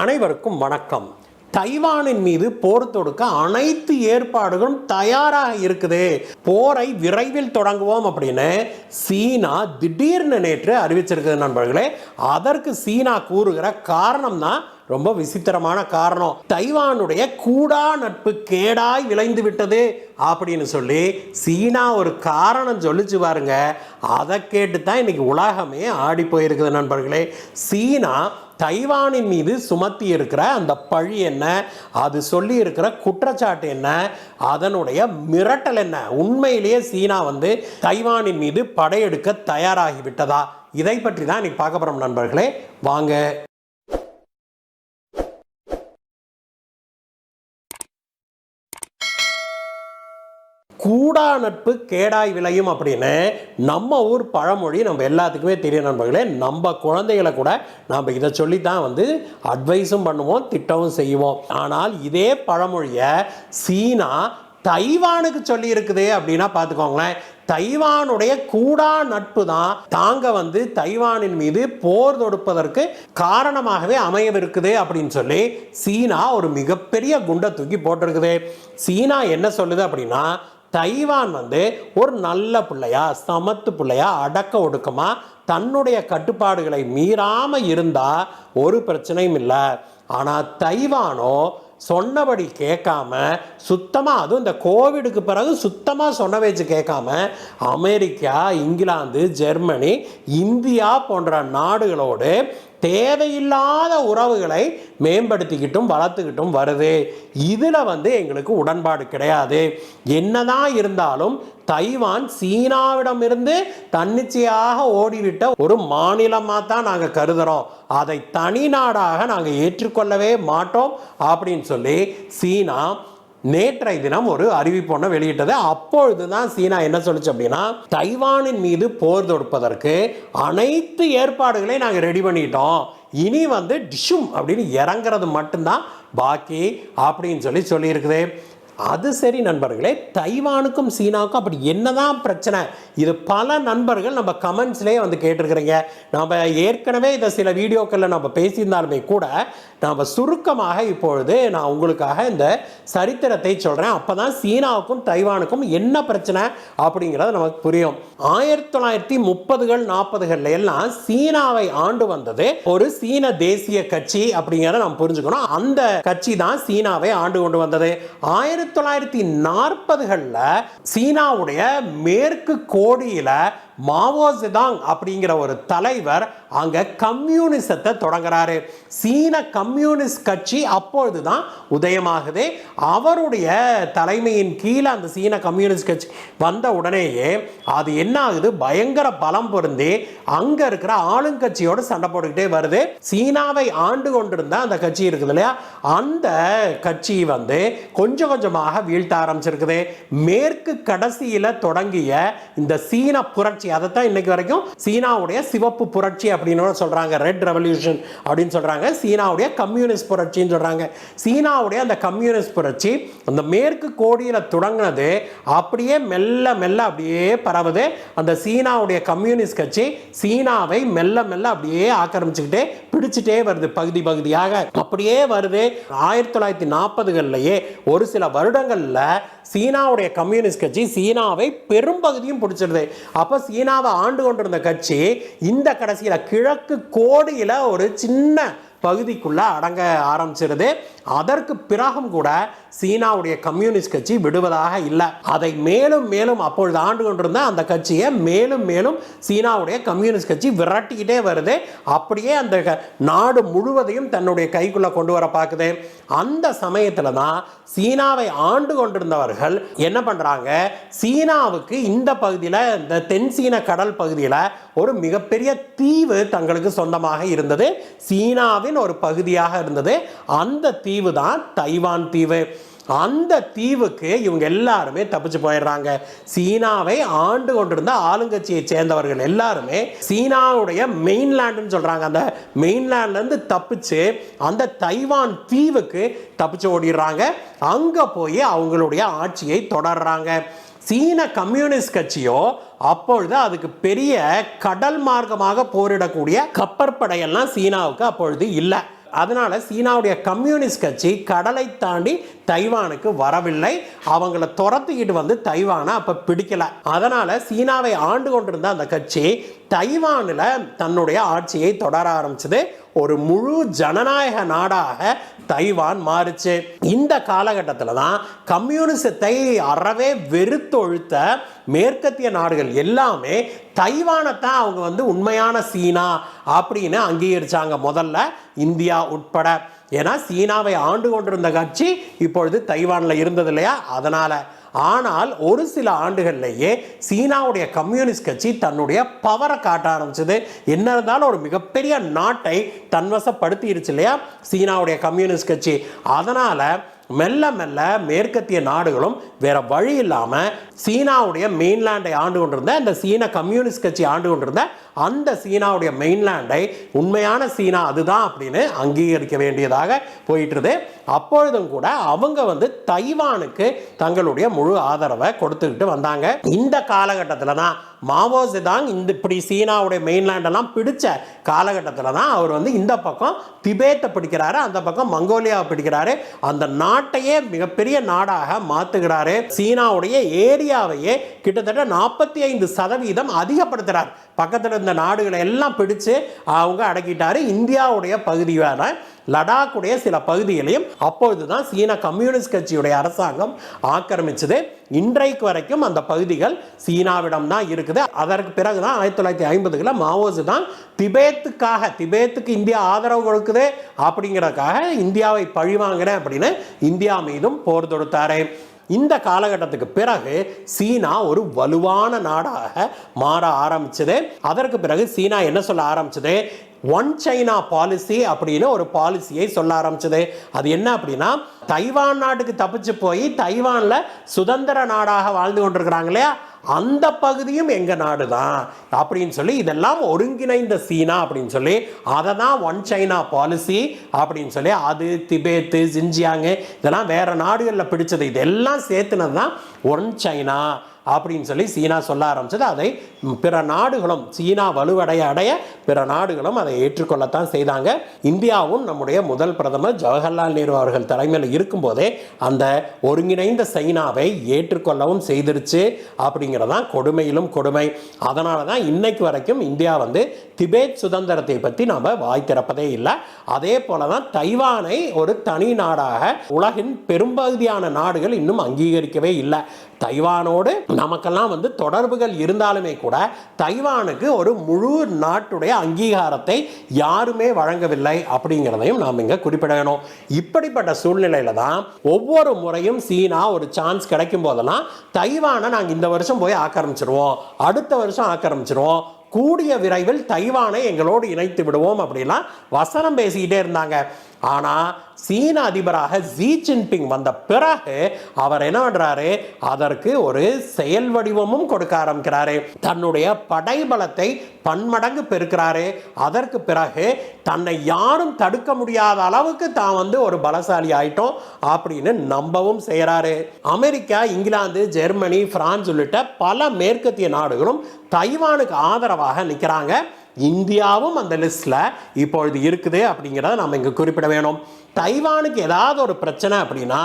அனைவருக்கும் வணக்கம். தைவானின் மீது போர் தொடுக்க அனைத்து ஏற்பாடுகளும் தயாராக இருக்குது. போரை விரைவில் தொடங்குவோம் அப்படின்னு சீனா திடீர்னு நேற்று அறிவிச்சிருக்குது நண்பர்களே. அதற்கு சீனா கூறுகிற காரணம் தான் ரொம்ப விசித்திரமான காரணம். தைவானுடைய கூடா நட்பு கேடாய் விளைந்து விட்டது அப்படின்னு சொல்லி சீனா ஒரு காரணம் சொல்லிச்சு பாருங்க. அதை கேட்டு தான் இன்னைக்கு உலகமே ஆடி போயிருக்குது நண்பர்களே. சீனா தைவானின் மீது சுமத்தி இருக்கிற அந்த பழி என்ன, அது சொல்லி இருக்கிற குற்றச்சாட்டு என்ன, அதனுடைய மிரட்டல் என்ன, உண்மையிலேயே சீனா தைவானின் மீது படையெடுக்க தயாராகிவிட்டதா, இதை பற்றி தான் இன்னைக்கு பார்க்க போறோம் நண்பர்களே. வாங்க. கூடா நட்பு கேடாய் விளையும் அப்படின்னு நம்ம ஊர் பழமொழி நம்ம எல்லாத்துக்குமே தெரியும் நண்பர்களே. நம்ம குழந்தைகளை கூட நம்ம இதை சொல்லி தான் அட்வைஸும் பண்ணுவோம், திட்டமும் செய்வோம். ஆனால் இதே பழமொழியை சீனா தைவானுக்கு சொல்லி இருக்குது அப்படின்னா பார்த்துக்கோங்களேன். தைவானுடைய கூடா நட்பு தான் தாங்க தைவானின் மீது போர் தொடுப்பதற்கு காரணமாகவே அமையவிருக்குது அப்படின்னு சொல்லி சீனா ஒரு மிகப்பெரிய குண்டை தூக்கி போட்டிருக்குது. சீனா என்ன சொல்லுது அப்படின்னா, தைவான் ஒரு நல்ல பிள்ளையா, சமத்து பிள்ளையா, அடக்க ஒடுக்கமா தன்னுடைய கட்டுப்பாடுகளை மீறாம இருந்தா ஒரு பிரச்சனையும் இல்லை. ஆனால் தைவானோ சொன்னபடி கேட்காம சுத்தமாக, அதுவும் இந்த கோவிடுக்கு பிறகு சுத்தமாக சொன்ன வச்சு கேட்காம அமெரிக்கா, இங்கிலாந்து, ஜெர்மனி, இந்தியா போன்ற நாடுகளோடு தேவையில்லாத உறவுகளை மேம்படுத்திக்கிட்டும் வளர்த்துக்கிட்டும் வருது. இதில் எங்களுக்கு உடன்பாடு கிடையாது. என்னதான் இருந்தாலும் தைவான் சீனாவிடமிருந்து தன்னிச்சையாக ஓடிவிட்ட ஒரு மாநிலமாக தான் நாங்கள் கருதுகிறோம். அதை தனி நாடாக நாங்கள் ஏற்றுக்கொள்ளவே மாட்டோம் அப்படின்னு சொல்லி சீனா நேற்றைய தினம் ஒரு அறிவிப்பு வெளியிட்டது. அப்பொழுது தான் சீனா என்ன சொல்லுச்சு அப்படின்னா, தைவானின் மீது போர் தொடுப்பதற்கு அனைத்து ஏற்பாடுகளையும் நாங்கள் ரெடி பண்ணிட்டோம், இனி டிஷும் அப்படின்னு இறங்குறது மட்டும்தான் பாக்கி அப்படின்னு சொல்லியிருக்குது. அது சரி நண்பர்களே, தைவானுக்கும் சீனாவுக்கும் அப்படி என்னதான் பிரச்சனை? இது பல நண்பர்கள் நம்ம கமெண்ட்ஸ்லேயே கேட்டிருக்கிறீங்க. நம்ம ஏற்கனவே இதை சில வீடியோக்களில் நம்ம பேசியிருந்தாலுமே கூட நம்ம சுருக்கமாக இப்பொழுது நான் உங்களுக்காக இந்த சரித்திரத்தை சொல்கிறேன். அப்போ தான் சீனாவுக்கும் தைவானுக்கும் என்ன பிரச்சனை அப்படிங்கிறது நமக்கு புரியும். 1930கள் 40கள் எல்லாம் சீனாவை ஆண்டு வந்தது ஒரு சீன தேசிய கட்சி அப்படிங்கிறத நம்ம புரிஞ்சுக்கணும். அந்த கட்சி தான் சீனாவை ஆண்டு கொண்டு வந்தது. 1940களில் சீனாவுடைய மேற்கு கோடியில மாவோ ஜெடாங் அப்படிங்கிற ஒரு தலைவர் அங்க கம்யூனிசத்தை தொடங்குறாரு. சீன கம்யூனிஸ்ட் கட்சி அப்பொழுதுதான் உதயமாகுது. அவருடைய தலைமையின் கீழே அந்த சீன கம்யூனிஸ்ட் கட்சி வந்த உடனேயே அது என்ன ஆகுது, பயங்கர பலம் பொருந்தி அங்க இருக்கிற ஆளுங்கட்சியோடு சண்டை போட்டுக்கிட்டே வருது. சீனாவை ஆண்டு கொண்டிருந்த அந்த கட்சி இருக்குது இல்லையா, அந்த கட்சி கொஞ்சம் கொஞ்சமாக வீழ்த்த ஆரம்பிச்சிருக்குது. மேற்கு கடைசியில தொடங்கிய இந்த சீன புரட்சி, அதைத்தான் இன்னைக்கு வரைக்கும் சீனாவுடைய சிவப்பு புரட்சி அப்படின்னு சொல்றாங்க, ரெட் ரெவல்யூஷன் அப்படின்னு சொல்றாங்க. சீனாவுடைய கம்யூனிஸ்ட் புரட்சின்னு சொல்றாங்க. சீனாவுடைய அந்த கம்யூனிஸ்ட் புரட்சி அந்த மேற்கு கோடியில தொடங்கினது அப்படியே மெல்ல மெல்ல அப்படியே பரவுது. அந்த சீனாவுடைய கம்யூனிஸ்ட் கட்சி சீனாவை மெல்ல மெல்ல அப்படியே ஆக்கிரமிச்சுக்கிட்டே பிடிச்சிட்டே வருது, பகுதி பகுதியாக அப்படியே வருது. 1940களிலேயே ஒரு சில வருடங்கள்ல சீனாவுடைய கம்யூனிஸ்ட் கட்சி சீனாவை பெரும்பகுதியும் பிடிச்சிருது. அப்ப சீனாவை ஆண்டு கொண்டிருந்த கட்சி இந்த கடைசியில கிழக்கு கோடியில ஒரு சின்ன பகுதிக்குள்ள அடங்க ஆரம்பிச்சிருது. அதற்கு பிறகும் கூட சீனாவுடைய கம்யூனிஸ்ட் கட்சி விடுவதாக இல்லை. அதை மேலும் மேலும் அப்பொழுது ஆண்டு கொண்டிருந்த அந்த கட்சியை மேலும் மேலும் சீனாவுடைய கம்யூனிஸ்ட் கட்சி விரட்டிக்கிட்டே வருது. அப்படியே அந்த நாடு முழுவதையும் தன்னுடைய கைக்குள்ள கொண்டு வர பார்க்குது. அந்த சமயத்தில் தான் சீனாவை ஆண்டு கொண்டிருந்தவர்கள் என்ன பண்றாங்க, சீனாவுக்கு இந்த பகுதியில், இந்த தென் சீன கடல் பகுதியில் ஒரு மிகப்பெரிய தீவு தங்களுக்கு சொந்தமாக இருந்தது, சீனாவின் ஒரு பகுதியாக இருந்தது. அந்த தீவு தான் தைவான் தீவு. அந்த தீவுக்கு இவங்க எல்லாருமே தப்பிச்சு போயிடுறாங்க. சீனாவை ஆண்டு கொண்டிருந்த ஆளுங்கட்சியை சேர்ந்தவர்கள் எல்லாருமே சீனாவுடைய மெயின்லேண்டுன்னு சொல்றாங்க, அந்த மெயின்லேண்ட்ல இருந்து தப்பிச்சு அந்த தைவான் தீவுக்கு தப்பிச்சு ஓடிடுறாங்க. அங்க போய் அவங்களுடைய ஆட்சியை தொடர்றாங்க. சீன கம்யூனிஸ்ட் கட்சியோ அப்பொழுது அதுக்கு பெரிய கடல் மார்க்கமாக போரிடக்கூடிய கப்பற்படையெல்லாம் சீனாவுக்கு அப்பொழுது இல்லை. அதனால சீனாவுடைய கம்யூனிஸ்ட் கட்சி கடலை தாண்டி தைவானுக்கு வரவில்லை. அவங்கள துரத்திக்கிட்டு வந்து தைவானை அப்ப பிடிக்கல. அதனால சீனாவை ஆண்டு கொண்டிருந்த அந்த கட்சி தைவானில் தன்னுடைய ஆட்சியை தொடர ஆரம்பிச்சது. ஒரு முழு ஜனநாயக நாடாக தைவான் மாறுச்சு. இந்த காலகட்டத்தில் தான் கம்யூனிசத்தை அறவே வெறுத்தொழுத்த மேற்கத்திய நாடுகள் எல்லாமே தைவானை தான் அவங்க வந்து உண்மையான சீனா அப்படின்னு அங்கீகரிச்சாங்க, முதல்ல இந்தியா உட்பட. ஏன்னா சீனாவை ஆண்டு கொண்டிருந்த கட்சி இப்பொழுது தைவானில் இருந்தது இல்லையா, அதனால. ஆனால் ஒரு சில ஆண்டுகள்லேயே சீனாவுடைய கம்யூனிஸ்ட் கட்சி தன்னுடைய பவரை காட்ட ஆரம்பிச்சது. என்ன இருந்தாலும் ஒரு மிகப்பெரிய நாட்டை தன்வசப்படுத்திடுச்சு இல்லையா சீனாவுடைய கம்யூனிஸ்ட் கட்சி. அதனால மெல்ல மெல்ல மேற்கத்திய நாடுகளும் வேற வழி இல்லாம சீனாவுடைய மெயின்லேண்டை ஆண்டு கொண்டிருந்த இந்த சீன கம்யூனிஸ்ட் கட்சி ஆண்டு கொண்டிருந்த அந்த சீனாவுடைய மெயின்லேண்டை உண்மையான சீனா அதுதான் அப்படின்னு அங்கீகரிக்க வேண்டியதாக போயிட்டு. அப்பொழுதும் கூட அவங்க வந்து தைவானுக்கு தங்களுடைய முழு ஆதரவை கொடுத்துக்கிட்டு வந்தாங்க. இந்த காலகட்டத்தில் தான் மாவோ ஜெடாங் இப்படி சீனாவுடைய மெயின்லேண்டெல்லாம் பிடிச்ச காலகட்டத்தில் தான் அவர் வந்து இந்த பக்கம் திபேத்தை பிடிக்கிறாரு, அந்த பக்கம் மங்கோலியாவை பிடிக்கிறாரு, அந்த நாட்டையே மிகப்பெரிய நாடாக மாற்றுகிறாரு. சீனாவுடைய ஏரியாவையே கிட்டத்தட்ட 45% அதிகப்படுத்துகிறார். பக்கத்தில் இருந்த நாடுகளை எல்லாம் பிடிச்சு அவங்க அடக்கிட்டாரு. இந்தியாவுடைய பகுதியான லடாக்குடைய சில பகுதிகளையும் அப்பொழுதுதான் சீன கம்யூனிஸ்ட் கட்சியுடைய அரசாங்கம் ஆக்கிரமிச்சது. இன்றைக்கு வரைக்கும் அந்த பகுதிகள் சீனாவிடம் தான் இருக்குது. அதற்கு பிறகுதான் 1950களில் மாவோ ஜெடாங் திபேத்துக்கு இந்தியா ஆதரவு கொடுக்குது அப்படிங்கிறதுக்காக இந்தியாவை பழிவாங்கிறேன் அப்படின்னு இந்தியா மீதும் போர் தொடுத்தாரு. இந்த காலகட்டத்துக்கு பிறகு சீனா ஒரு வலுவான நாடாக மாற ஆரம்பிச்சது. அதற்கு பிறகு சீனா என்ன சொல்ல ஆரம்பிச்சது, ஒன் சைனா பாலிசி அப்படின்னு ஒரு பாலிசியை சொல்ல ஆரம்பிச்சது. அது என்ன அப்படின்னா, தைவான் நாட்டுக்கு தப்பிச்சு போய் தைவான்ல சுதந்திர நாடாக வாழ்ந்து கொண்டிருக்கிறாங்க இல்லையா, அந்த பகுதியும் எங்க நாடு தான் அப்படின்னு சொல்லி இதெல்லாம் ஒருங்கிணைந்த சீனா அப்படின்னு சொல்லி அதை தான் ஒன் சைனா பாலிசி அப்படின்னு சொல்லி, அது திபேத்து ஜின்ஜியாங்கு இதெல்லாம் வேற நாடுகளில் பிடிச்சது, இதெல்லாம் சேர்த்துனது தான் ஒன் சைனா அப்படின்னு சொல்லி சீனா சொல்ல ஆரம்பிச்சது. அதை பிற நாடுகளும் சீனா வலுவடைய அடைய பிற நாடுகளும் அதை ஏற்றுக்கொள்ளத்தான் செய்தாங்க. இந்தியாவும் நம்முடைய முதல் பிரதமர் ஜவஹர்லால் நேரு அவர்கள் தலைமையில் இருக்கும்போதே அந்த ஒருங்கிணைந்த சீனாவை ஏற்றுக்கொள்ளவும் செய்திருச்சு அப்படிங்கிறதான் கொடுமையிலும் கொடுமை. அதனால தான் இன்னைக்கு வரைக்கும் இந்தியா வந்து திபேத் சுதந்திரத்தை பற்றி நாம் வாய் திறப்பதே இல்லை. அதே போல தான் தைவானை ஒரு தனி நாடாக உலகின் பெரும்பகுதியான நாடுகள் இன்னும் அங்கீகரிக்கவே இல்லை. தைவானோடு நமக்கெல்லாம் வந்து தொடர்புகள் இருந்தாலுமே கூட தைவானுக்கு ஒரு முழு நாட்டுடைய அங்கீகாரத்தை யாருமே வழங்கவில்லை அப்படிங்கிறதையும் நாம் இங்கே குறிப்பிட வேணும். இப்படிப்பட்ட சூழ்நிலையில தான் ஒவ்வொரு முறையும் சீனா ஒரு சான்ஸ் கிடைக்கும் போதெல்லாம் தைவானை நாங்கள் இந்த வருஷம் போய் ஆக்கிரமிச்சிருவோம், அடுத்த வருஷம் ஆக்கிரமிச்சிருவோம், கூடிய விரைவில் தைவானை எங்களோடு இணைத்து விடுவோம் அப்படிலாம் வசனம் பேசிக்கிட்டே இருந்தாங்க. ஆனால் சீன அதிபராக ஜி ஜின்பிங் வந்த பிறகு அவர் என்ன பண்றாரு, அதற்கு ஒரு செயல் வடிவமும் கொடுக்க ஆரம்பிக்கிறாரு. தன்னுடைய படைபலத்தை பன்மடங்கு பெருக்கிறாரு. அதற்கு பிறகு தன்னை யாரும் தடுக்க முடியாத அளவுக்கு தான் வந்து ஒரு பலசாலி ஆயிட்டோம் அப்படின்னு நம்பவும் செய்யறாரு. அமெரிக்கா, இங்கிலாந்து, ஜெர்மனி, பிரான்ஸ் உள்ளிட்ட பல மேற்கத்திய நாடுகளும் தைவானுக்கு ஆதரவாக நிற்கிறாங்க. இந்தியாவும் அந்த லிஸ்ட்ல இப்பொழுது இருக்குது அப்படிங்கிறத நம்ம இங்க குறிப்பிட வேணும். தைவானுக்கு ஏதாவது ஒரு பிரச்சனை அப்படின்னா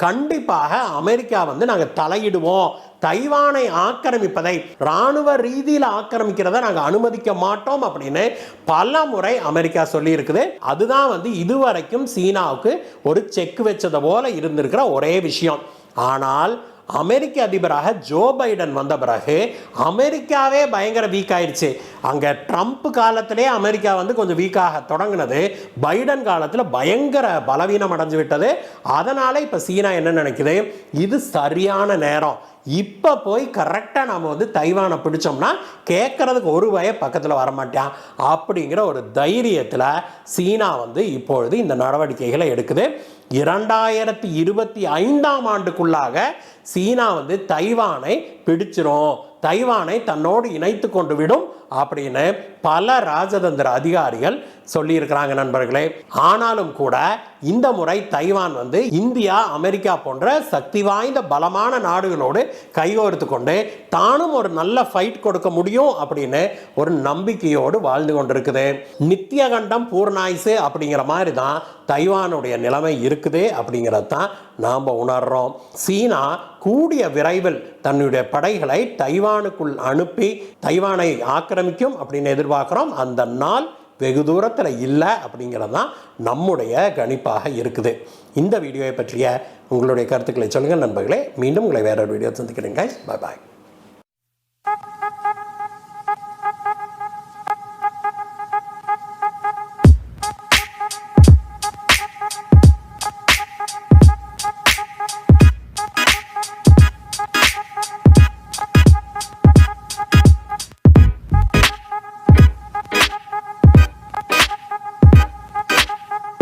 கண்டிப்பாக அமெரிக்கா வந்து நாங்கள் தலையிடுவோம், தைவானை ஆக்கிரமிப்பதை இராணுவ ரீதியில் ஆக்கிரமிக்கிறத நாங்கள் அனுமதிக்க மாட்டோம் அப்படின்னு பல முறை அமெரிக்கா சொல்லி இருக்குது. அதுதான் வந்து இதுவரைக்கும் சீனாவுக்கு ஒரு செக் வச்சது போல இருந்திருக்கிற ஒரே விஷயம். ஆனால் அமெரிக்க அதிபராக ஜோ பைடன் வந்த பிறகு அமெரிக்காவே பயங்கர வீக் ஆயிடுச்சு. அங்கே ட்ரம்ப் காலத்திலே அமெரிக்கா வந்து கொஞ்சம் வீக்காக தொடங்கினது, பைடன் காலத்தில் பயங்கர பலவீனம் அடைஞ்சு விட்டது. அதனால இப்போ சீனா என்ன நினைக்குது, இது சரியான நேரம், இப்போ போய் கரெக்டாக நம்ம வந்து தைவானை பிடிச்சோம்னா கேட்கறதுக்கு ஒரு வய பக்கத்தில் வரமாட்டான் அப்படிங்கிற ஒரு தைரியத்தில் சீனா வந்து இப்பொழுது இந்த நடவடிக்கைகளை எடுக்குது. 2025 ஆண்டுக்குள்ளாக சீனா வந்து தைவானை பிடிச்சிரும், தைவானை தன்னோடு இணைத்து கொண்டு விடும் அப்படின்னு பல ராஜதந்திர அதிகாரிகள் சொல்லியிருக்கிறாங்க நண்பர்களே. ஆனாலும் கூட இந்த முறை தைவான் வந்து இந்தியா, அமெரிக்கா போன்ற சக்தி வாய்ந்த பலமான நாடுகளோடு கைகோர்த்து கொண்டு தானும் ஒரு நல்ல ஃபைட் கொடுக்க முடியும் அப்படின்னு ஒரு நம்பிக்கையோடு வாழ்ந்து கொண்டிருக்குது. நித்தியகண்டம் பூர்ணாயுசு அப்படிங்கிற மாதிரி தான் தைவானுடைய நிலைமை இருக்குது அப்படிங்கிறது தான் நாம் உணர்றோம். சீனா கூடிய விரைவில் தன்னுடைய படைகளை தைவானுக்குள் அனுப்பி தைவானை ஆக்கிரமிக்கும் அப்படின்னு எதிர்பார்க்குறோம். அந்த நாள் வெகு தூரத்தில் இல்லை அப்படிங்கிறது தான் நம்முடைய கணிப்பாக இருக்குது. இந்த வீடியோவை பற்றிய உங்களுடைய கருத்துக்களை சொல்லுங்கள் நண்பர்களே. மீண்டும் உங்களை வேற ஒரு வீடியோ சந்திக்கிறேங்க. பாய் பாய்.